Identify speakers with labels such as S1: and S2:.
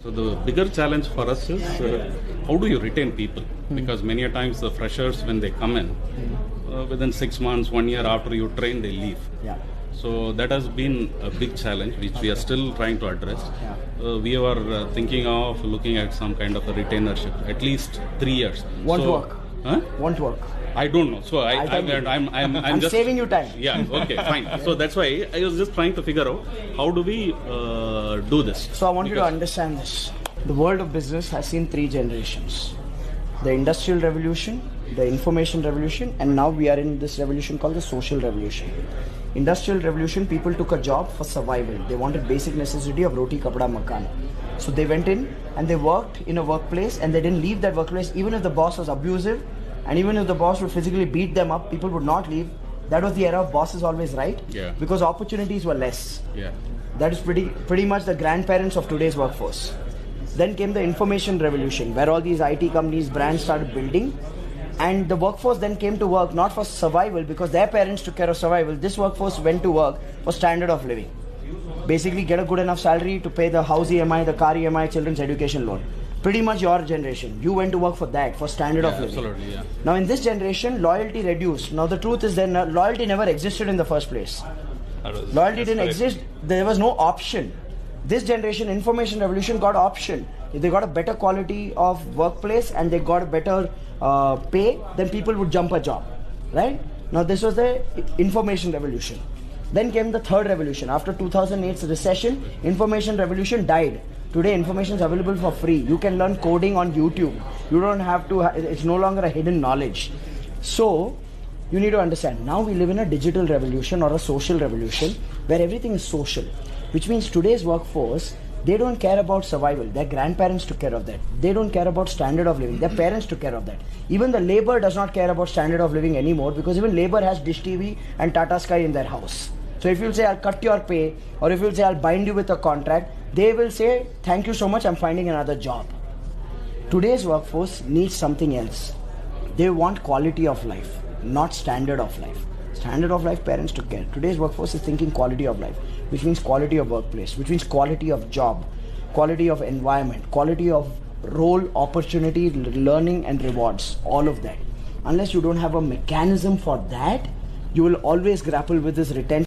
S1: So the bigger challenge for us is how do you retain people? Because many a times the freshers, when they come in, within 6 months, 1 year after you train, they leave.
S2: Yeah.
S1: So that has been a big challenge, which we are still trying to address. We are thinking of looking at some kind of a retainership, at least 3 years.
S2: Won't work.
S1: Huh?
S2: Won't work.
S1: I don't know. So I'm just
S2: saving you time.
S1: Yeah. Okay. Fine. So that's why I was just trying to figure out how do we do this.
S2: So I want you to understand this. The world of business has seen 3 generations: the Industrial Revolution, the Information Revolution, and now we are in this revolution called the Social Revolution. Industrial Revolution, people took a job for survival. They wanted basic necessity of roti, kapda, makan. So they went in and they worked in a workplace, and they didn't leave that workplace even if the boss was abusive, and even if the boss would physically beat them up, people would not leave. That was the era of boss is always right.
S1: Yeah.
S2: Because opportunities were less.
S1: Yeah.
S2: That is pretty much the grandparents of today's workforce. Then came the Information Revolution, where all these IT companies, brands started building, and the workforce then came to work not for survival because their parents took care of survival. This workforce went to work for standard of living. Basically get a good enough salary to pay the house EMI, the car EMI, children's education loan. Pretty much your generation. You went to work for that, for standard of living.
S1: Absolutely, yeah.
S2: Now in this generation, loyalty reduced. Now the truth is that loyalty never existed in the first place. Loyalty didn't exist. There was no option. This generation, Information Revolution, got option. If they got a better quality of workplace and they got a better pay, then people would jump a job, right? Now this was the Information Revolution. Then came the third revolution. After 2008's recession, Information Revolution died. Today information is available for free. You can learn coding on YouTube. You don't have to, it's no longer a hidden knowledge. So you need to understand, now we live in a digital revolution or a social revolution where everything is social, which means today's workforce, they don't care about survival. Their grandparents took care of that. They don't care about standard of living. Their parents took care of that. Even the labor does not care about standard of living anymore, because even labor has Dish TV and Tata Sky in their house. So if you'll say, I'll cut your pay, or if you'll say, I'll bind you with a contract, they will say, thank you so much, I'm finding another job. Today's workforce needs something else. They want quality of life, not standard of life. Standard of life, parents took care. Today's workforce is thinking quality of life, which means quality of workplace, which means quality of job, quality of environment, quality of role, opportunity, learning and rewards, all of that. Unless you don't have a mechanism for that, you will always grapple with this retention.